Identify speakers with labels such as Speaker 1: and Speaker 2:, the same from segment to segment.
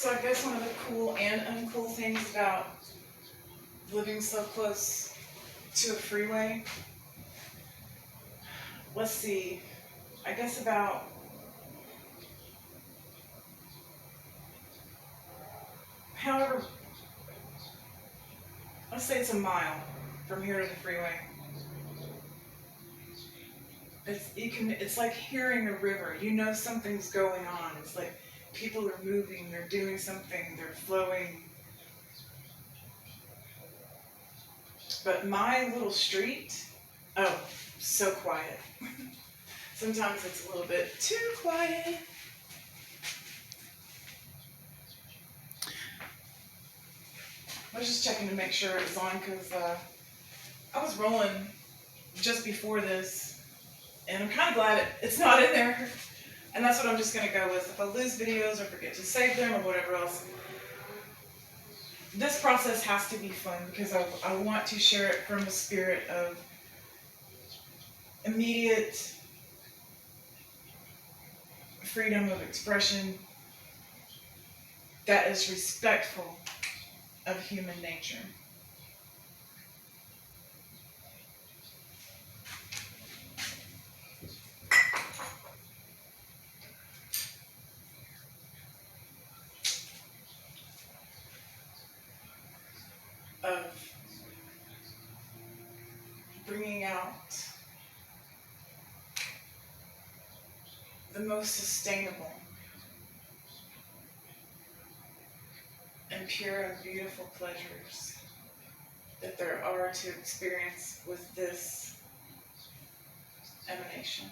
Speaker 1: So I guess one of the cool and uncool things about living so close to a freeway, let's see, I guess about however, let's say it's a mile from here to the freeway. It's like hearing a river. You know something's going on. It's like people are moving, they're doing something, they're flowing. But my little street, oh, so quiet. Sometimes it's a little bit too quiet. I was just checking to make sure it was on because I was rolling just before this, and I'm kind of glad it's not in there. And that's what I'm just going to go with. If I lose videos or forget to save them or whatever else, this process has to be fun because I want to share it from a spirit of immediate freedom of expression that is respectful of human nature. Of bringing out the most sustainable and pure and beautiful pleasures that there are to experience with this emanation.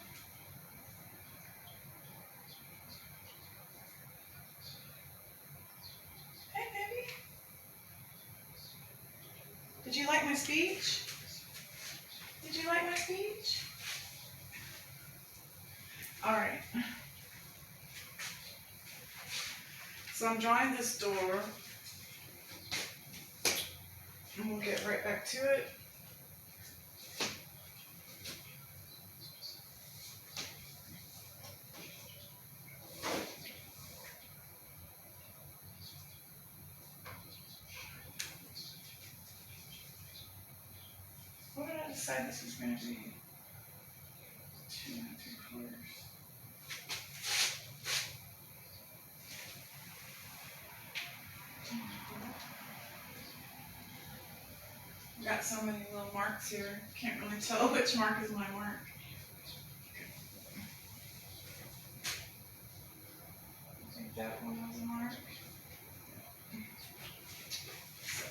Speaker 1: Hey, baby. Did you like my speech? Did you like my speech? All right. So I'm drawing this door, and we'll get right back to it. What did I decide this was going to be? 2 3/4. Got so many little marks here. Can't really tell which mark is my mark. I think that one was a mark. So,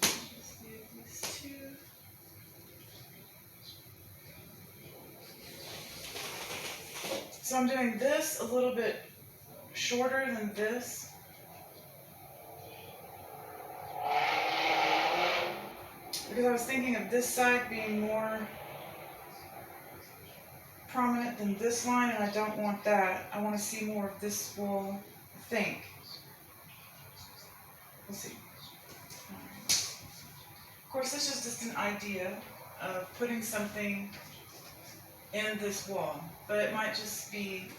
Speaker 1: just do these two. So I'm doing this a little bit shorter than this. Because I was thinking of this side being more prominent than this line, and I don't want that. I want to see more of this wall, I think. We'll see. Of course, this is just an idea of putting something in this wall, but it might just be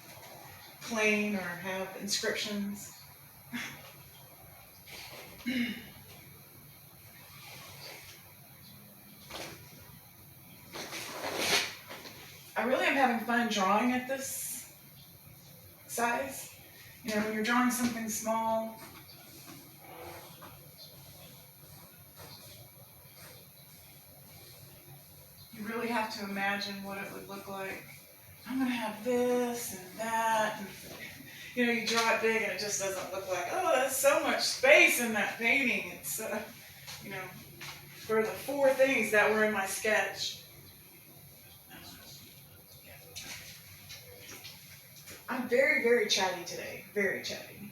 Speaker 1: plain or have inscriptions. I really am having fun drawing at this size. You know, when you're drawing something small, you really have to imagine what it would look like. I'm going to have this and that. And, you know, you draw it big and it just doesn't look like, oh, there's so much space in that painting. It's, you know, for the 4 things that were in my sketch. I'm very, very chatty today. Very chatty.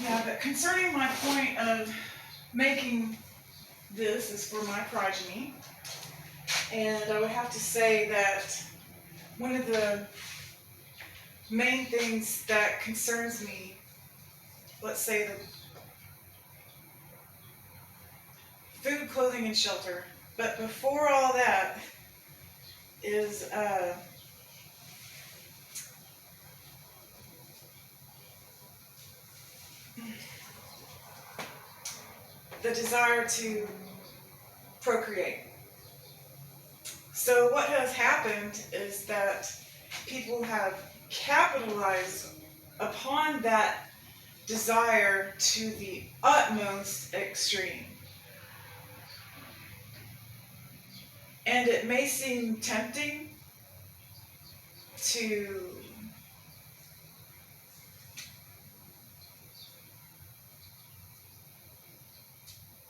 Speaker 1: Yeah, but concerning my point of making this is for my progeny, and I would have to say that one of the main things that concerns me, let's say the food, clothing, and shelter. But before all that is the desire to procreate. So what has happened is that people have capitalized upon that desire to the utmost extreme. And it may seem tempting to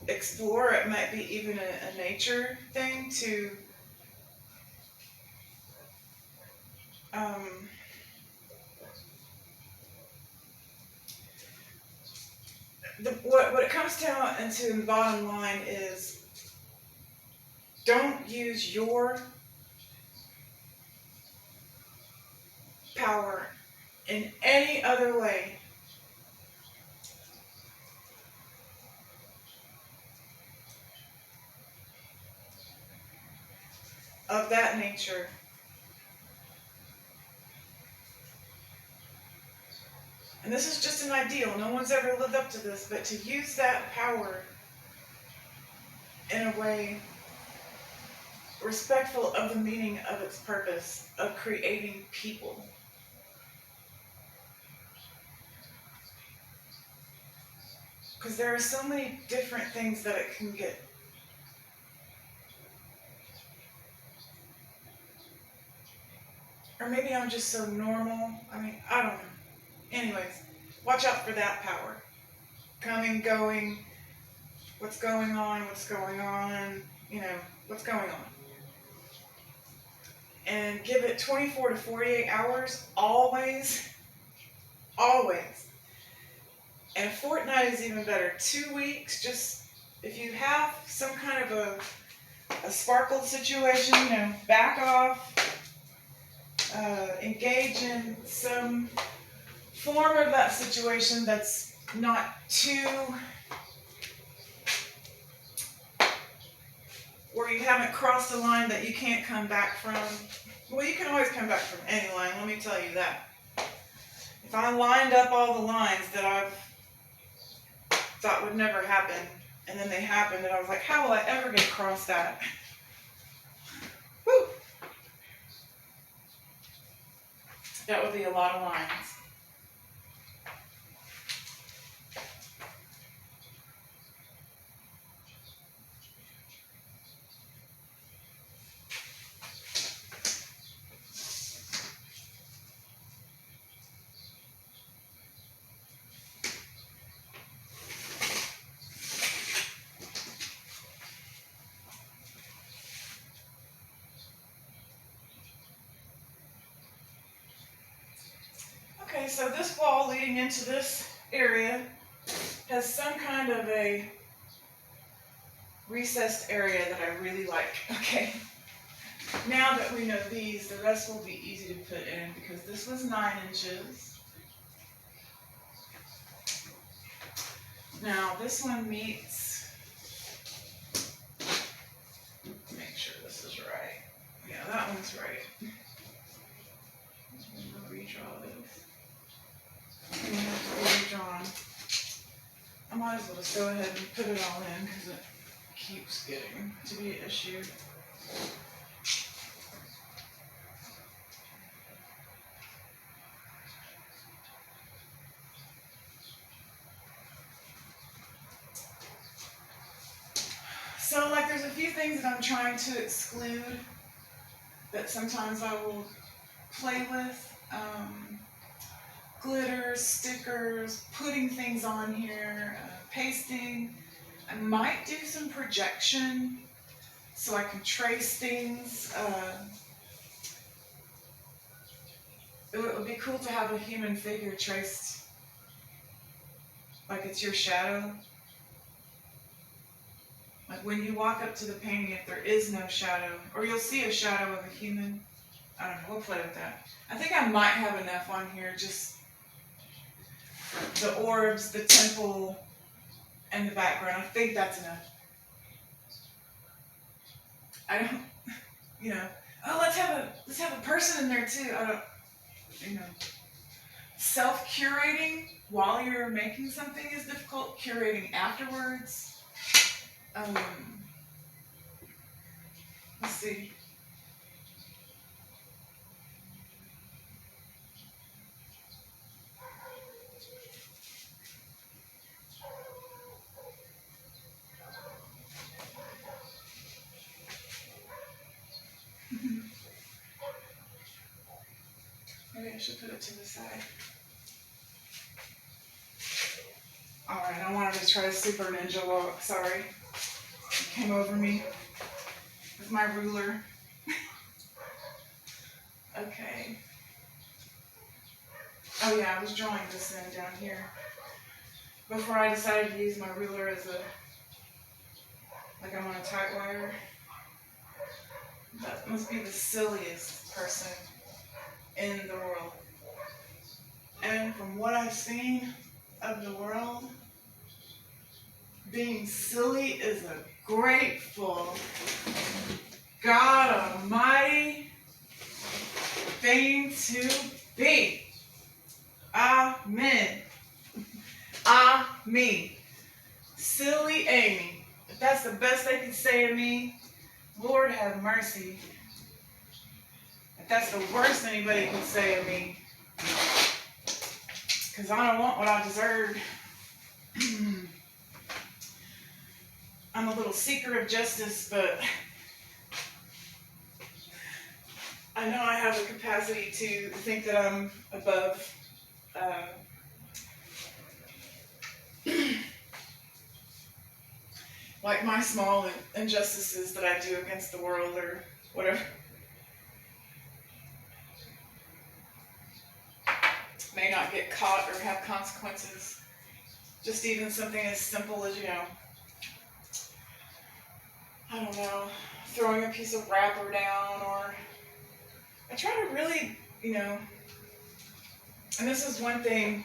Speaker 1: explore. It might be even a nature thing to what it comes down into the bottom line is, don't use your power in any other way of that nature. And this is just an ideal. No one's ever lived up to this, but to use that power in a way respectful of the meaning of its purpose of creating people. Because there are so many different things that it can get. Or maybe I'm just so normal. I mean, I don't know. Anyways, watch out for that power. Coming, going, what's going on, what's going on. And give it 24 to 48 hours, always. And a fortnight is even better. 2 weeks, just if you have some kind of a sparkled situation, back off, engage in some form of that situation that's not too, where you haven't crossed a line that you can't come back from. Well, you can always come back from any line, let me tell you that. If I lined up all the lines that I've thought would never happen, and then they happened, and I was like, how will I ever get across that? Whew. That would be a lot of lines. Okay, so this wall leading into this area has some kind of a recessed area that I really like. Okay, now that we know these, the rest will be easy to put in because this was 9 inches. Now this one meets, make sure this is right. Yeah, that one's right. I'm going to redraw this. I'm going to have to be redrawn. I might as well just go ahead and put it all in because it keeps getting to be an issue. So, like, there's a few things that I'm trying to exclude that sometimes I will play with. Glitters, stickers, putting things on here, pasting. I might do some projection so I can trace things. It would be cool to have a human figure traced like it's your shadow. Like when you walk up to the painting, if there is no shadow, or you'll see a shadow of a human. I don't know, we'll play with that. I think I might have enough on here, just the orbs, the temple, and the background. I think that's enough. I don't, oh, let's have a person in there too. I don't, self-curating while you're making something is difficult. Curating afterwards. Um, let's see. Maybe I should put it to the side. Alright, I wanted to try a super ninja walk. Sorry. It came over me with my ruler. Okay. Oh yeah, I was drawing this in down here before I decided to use my ruler as like I'm on a tight wire. That must be the silliest person in the world. And from what I've seen of the world, being silly is a grateful, God Almighty thing to be. Amen. Me. Silly Amy. If that's the best they can say to me, Lord have mercy. If that's the worst anybody can say to me, because I don't want what I deserve. I'm a little seeker of justice, but I know I have the capacity to think that I'm above like my small injustices that I do against the world or whatever. May not get caught or have consequences. Just even something as simple as, I don't know, throwing a piece of wrapper down, or I try to really, and this is one thing,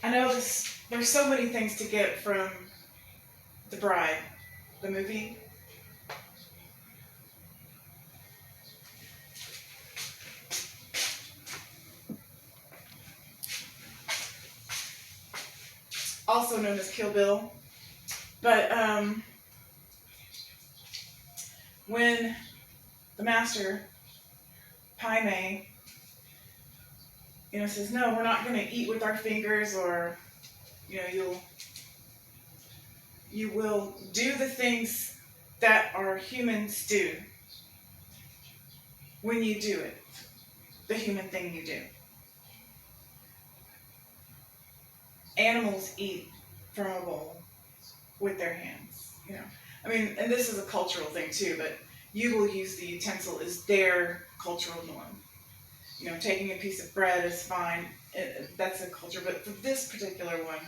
Speaker 1: I know there's so many things to get from The Bride, the movie. Also known as Kill Bill. But when the master, Pai Mei, says, no, we're not going to eat with our fingers, or, you will do the things that our humans do when you do it, the human thing you do. Animals eat from a bowl with their hands, and this is a cultural thing too, but you will use the utensil as their cultural norm. Taking a piece of bread is fine. That's a culture, but for this particular one,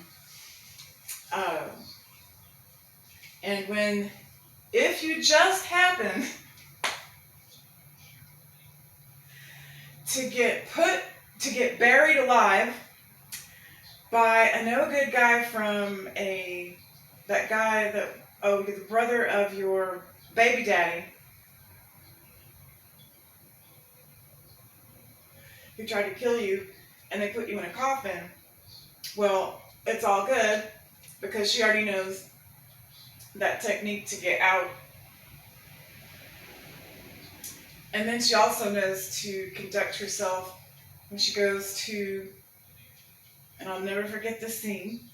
Speaker 1: and if you just happen to get buried alive by a no good guy from the brother of your baby daddy, who tried to kill you, and they put you in a coffin, well, it's all good, because she already knows that technique to get out. And then she also knows to conduct herself when she goes to, and I'll never forget this scene,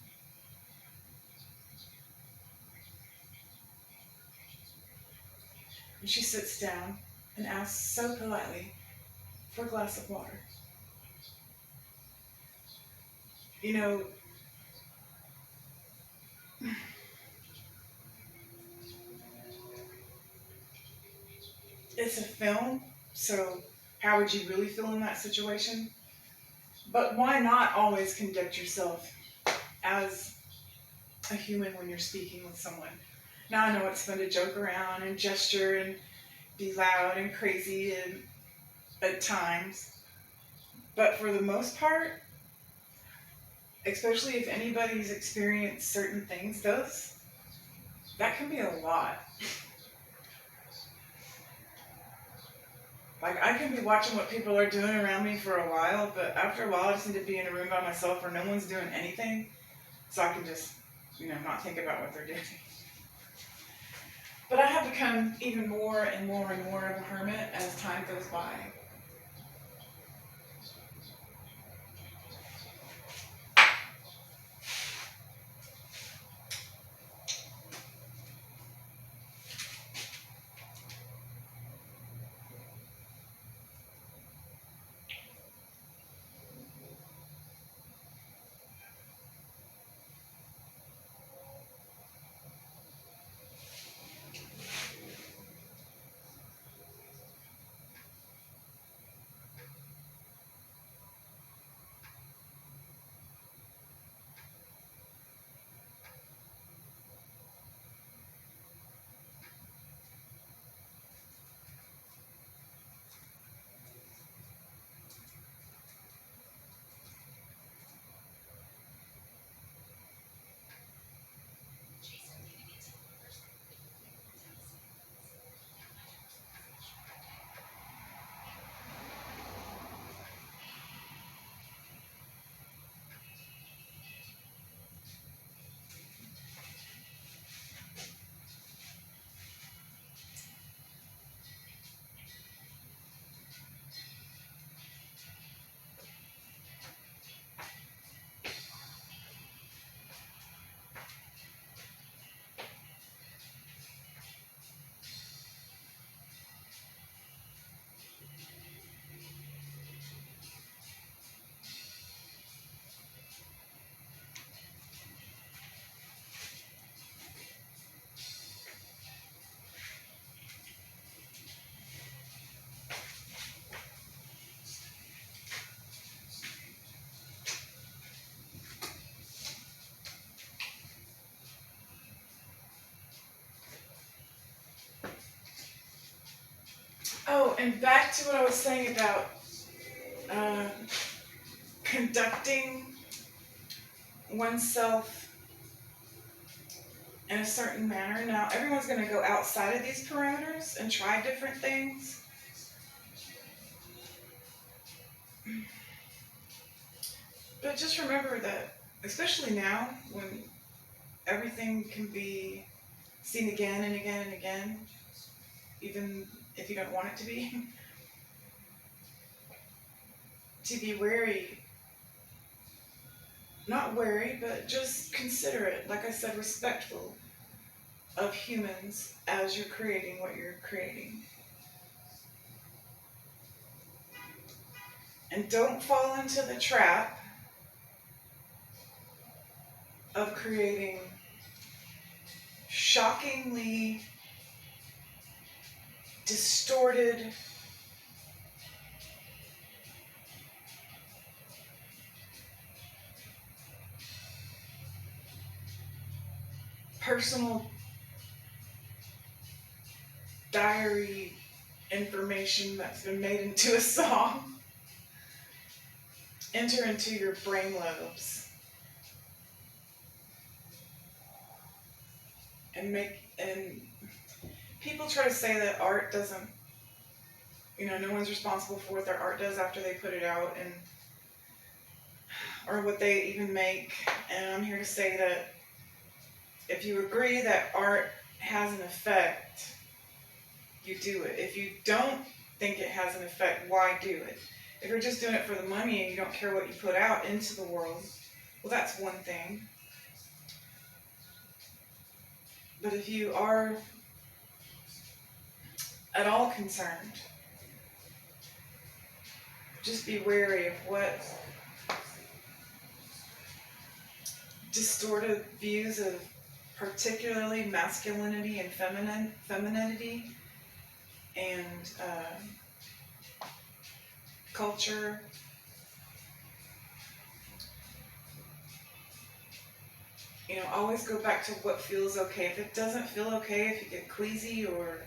Speaker 1: and she sits down and asks so politely for a glass of water. It's a film, so how would you really feel in that situation? But why not always conduct yourself as a human when you're speaking with someone? Now I know it's fun to joke around and gesture and be loud and crazy at times, but for the most part, especially if anybody's experienced certain things, those that can be a lot. Like, I can be watching what people are doing around me for a while, but after a while I just need to be in a room by myself where no one's doing anything, so I can just, not think about what they're doing. But I have become even more and more and more of a hermit as time goes by. Oh, and back to what I was saying about uh, conducting oneself in a certain manner. Now, everyone's going to go outside of these parameters and try different things. But just remember that, especially now, when everything can be seen again and again and again, even if you don't want it to be, to be wary, not wary, but just considerate, like I said, respectful of humans as you're creating what you're creating. And don't fall into the trap of creating shockingly distorted, personal diary information that's been made into a song enter into your brain lobes and people try to say that art doesn't, no one's responsible for what their art does after they put it out, and or what they even make. And I'm here to say that if you agree that art has an effect, you do it. If you don't think it has an effect, why do it? If you're just doing it for the money and you don't care what you put out into the world, well, that's one thing. But if you are at all concerned, just be wary of what distorted views of particularly masculinity and femininity and culture. Always go back to what feels okay. If it doesn't feel okay, if you get queasy, or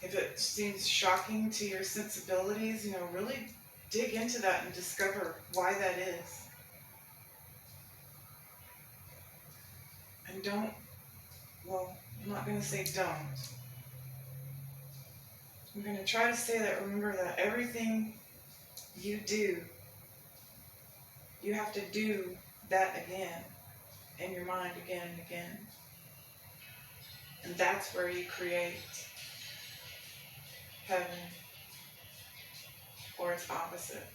Speaker 1: if it seems shocking to your sensibilities, really dig into that and discover why that is. And don't Well, I'm not going to say don't. I'm going to try to say that remember that everything you do, you have to do that again in your mind again and again. And that's where you create heaven or its opposite.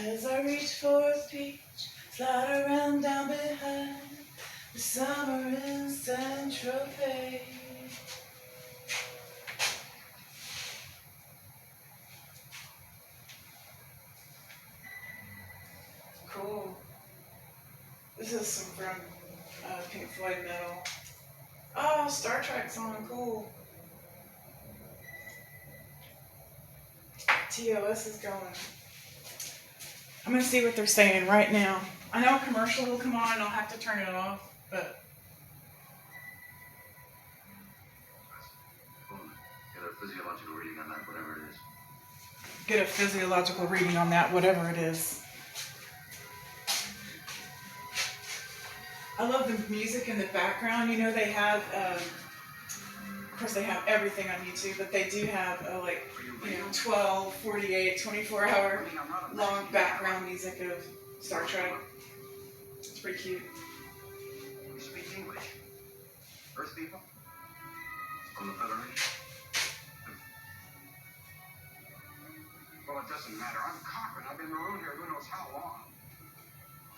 Speaker 1: As I reach for a peach, slide around down behind the summer in Saint-Tropez. Cool. This is some from Pink Floyd metal. Oh, Star Trek song, cool. TOS is going. I'm gonna see what they're saying right now. I know a commercial will come on and I'll have to turn it off, but
Speaker 2: Get a physiological reading on that, whatever it is.
Speaker 1: get a physiological reading on that, whatever it is. I love the music in the background. You know, they have, of course, they have everything on YouTube, but they do have, 12, 48, 24-hour long background music of Star Trek. It's pretty cute.
Speaker 2: You speak English? Earth people? From the Federation? Well, it doesn't matter. I'm Cochran. I've been marooned here who knows how long.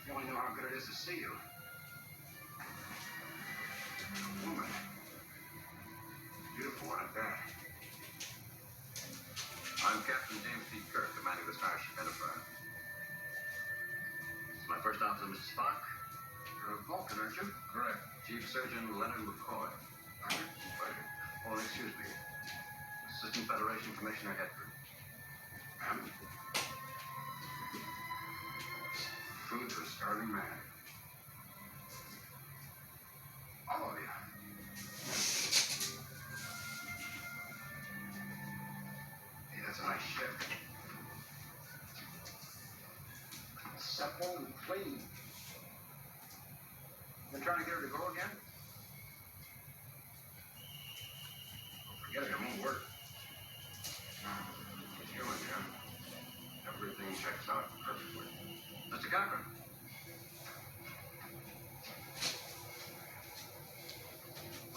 Speaker 2: You only know how good it is to see you. Woman. Beautiful one at that. I'm Captain James P. Kirk, commanding the Starship Enterprise. This is my first officer, Mr. Spock. You're a Vulcan, aren't you? Correct. Chief Surgeon Leonard McCoy. Pleasure. Oh, excuse me. Assistant Federation Commissioner Hedford. Ma'am? Food for a starving man. All of you. Hey, that's a nice ship. Supple and clean. Been trying to get her to go again? Oh, forget it, it won't work. It's human, yeah. Everything checks out perfectly. Mr. Cochran.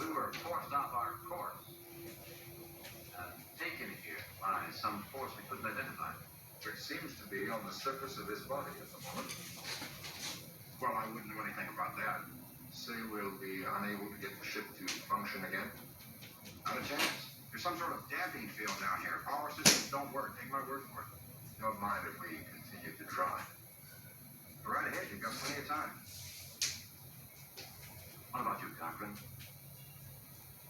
Speaker 2: We were forced off our course. Taken here by some force we couldn't identify. which seems to be on the surface of his body at the moment. Well, I wouldn't know anything about that. Say we'll be unable to get the ship to function again? Not a chance. There's some sort of damping field down here. Power systems don't work. Take my word for it. Don't mind if we continue to try. Go right ahead. You've got plenty of time. What about you, Cochran?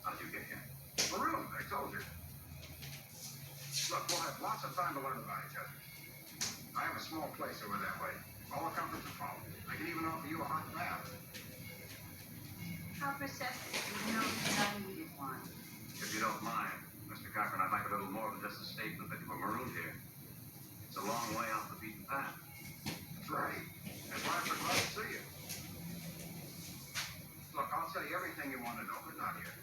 Speaker 2: How did you get here? Maroon, I told you. Look, we'll have lots of time to learn about each other. I have a small place over that way. All the comforts are followed. I can even offer you a hot bath.
Speaker 3: How perceptive. You know that I needed one.
Speaker 2: If you don't mind, Mr. Cochran, I'd like a little more than just a statement that you were marooned here. It's a long way off the beaten path. That's right. That's why I'm glad to see you. Look, I'll tell you everything you want to know, but not yet.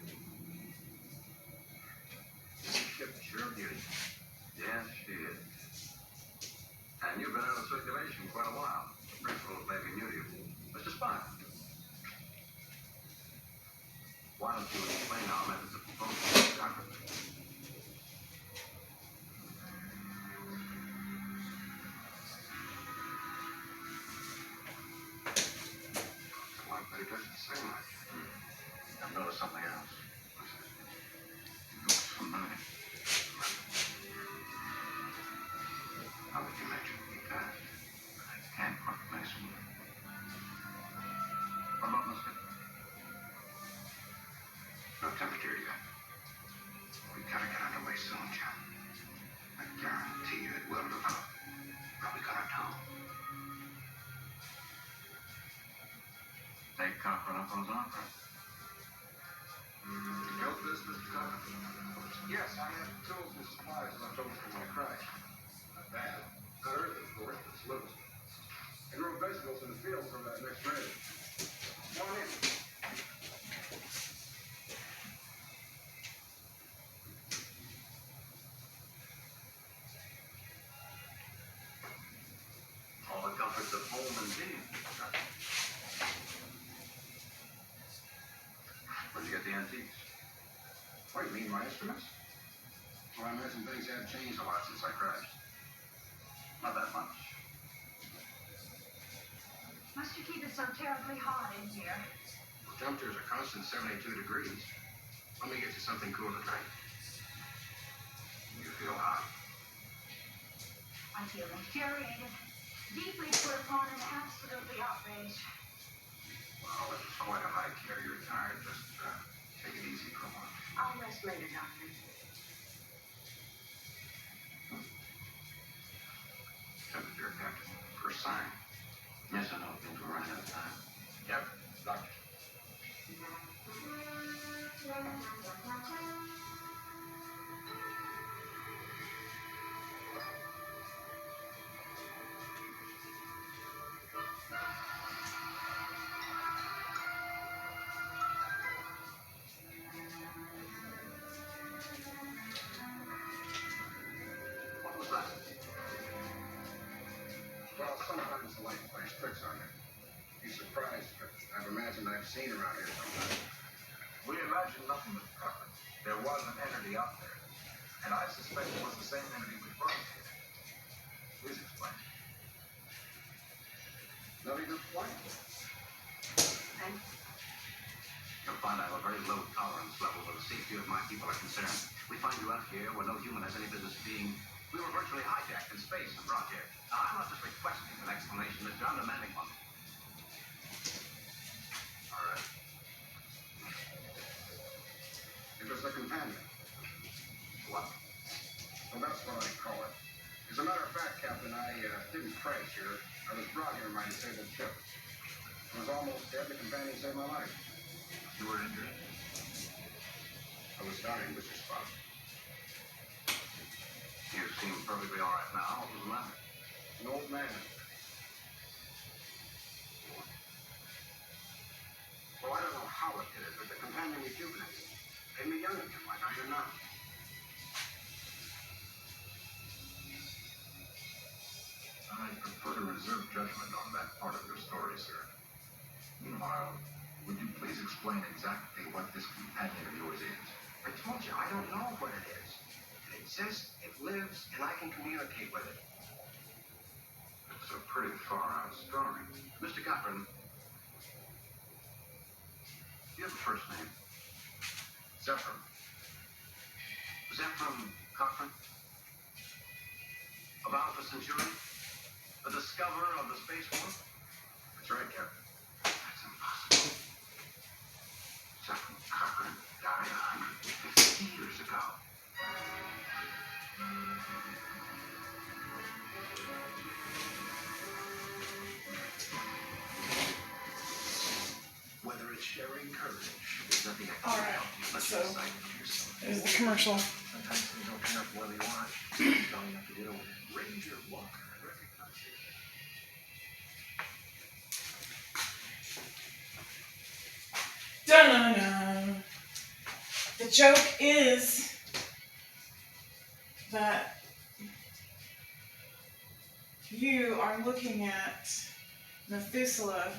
Speaker 2: This ship is sure a beauty. Yes, she is. And you've been out of circulation quite a while. The principles may be new to you. That's just fine. Why don't you explain our methods of proposal, Mr. Cochran? Well, but it doesn't say much. I've noticed something else. It looks familiar. How would you mention me that? I can't quite place him. What about Mr. No temperature yet. We gotta get underway soon, John. I guarantee you it will develop. Probably got our tongue. Take Cochran up on his offer. Built this, Mr. Cochran? Yes, I have tools and supplies left over from my crash. Not bad. Not early, of course, but it's livable. I grow vegetables in the field from that next rain. Come on in. All the comforts of home and being. Where'd you get the antiques? What do you mean, my instruments? Well, I imagine things have changed a lot since I crashed. Not that much.
Speaker 3: Must you keep it so terribly hot in here?
Speaker 2: The temperature's a constant 72 degrees. Let me get you something cool to drink. You feel hot?
Speaker 3: I feel infuriated, deeply put upon and absolutely outraged.
Speaker 2: Well, it's quite a hike here. You're tired. Just take it easy for a while.
Speaker 3: I'll rest later, Doctor.
Speaker 2: Temperature, Captain. First sign. Yes, I know. Things were running out of time. Yep, Doctor. What was that? Well, sometimes the light plays tricks on you. Be surprised, but I've imagined I've seen around here sometimes. We imagined nothing, Mr. Cochran. There was an entity out there, and I suspect it was the same entity we brought here. Please explain. Nothing to explain.
Speaker 3: And
Speaker 2: You'll find I have a very low tolerance level where the safety of my people are concerned. We find you out here where no human has any business being. We were virtually hijacked in space and brought here. Now, I'm not just requesting an explanation, Mr. I'm demanding one. All right. It was the companion. What? Well, that's what I call it. As a matter of fact, Captain, I didn't crash here. I was brought here in my disabled ship. I was almost dead. The companion saved my life. You were injured? I was dying, Mr. Spock. You seem perfectly all right now. What was the matter? An old man. Well, I don't know how it did it, but the companion rejuvenated me. Made me young again, like I am now. I prefer to reserve judgment on that part of your story, sir. Meanwhile, would you please explain exactly what this companion of yours is? I told you, I don't know what it is. It exists, it lives, and I can communicate with it. That's a pretty far-out story. Mr. Cochran, you have a first name. Zephram. Zephram Cochran? Of Alpha Centauri? The discoverer of the space war? That's right, Captain. That's impossible. Zephram Cochran died 150 years ago. Whether it's sharing courage, there's nothing I can
Speaker 1: All right,
Speaker 2: let
Speaker 1: so
Speaker 2: you decide for yourself.
Speaker 1: there's the commercial.
Speaker 2: Sometimes things don't turn out the way we want. You don't have to deal with it. Ranger Walker recognizes it.
Speaker 1: Dun-dun-dun. The joke is that you are looking at Methuselah.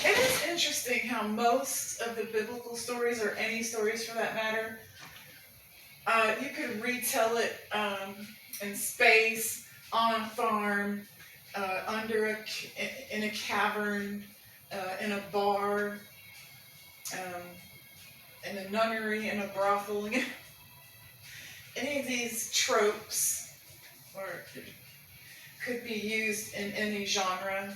Speaker 1: It is interesting how most of the biblical stories, or any stories for that matter, you could retell it in space, on a farm, in a cavern, in a bar, in a nunnery, in a brothel. Any of these tropes could be used in any genre.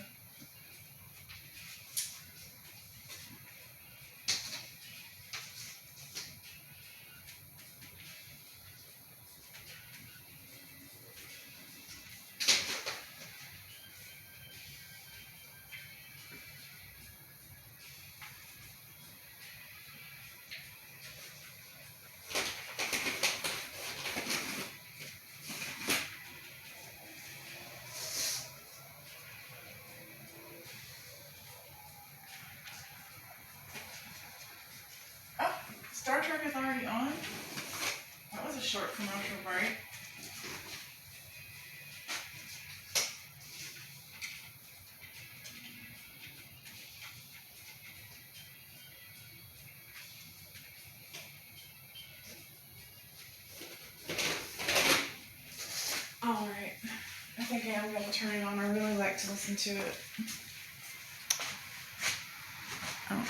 Speaker 1: Oh, Star Trek is already on? That was a short commercial break. Alright, I think I am going to turn it on. I really like to listen to it. Oh.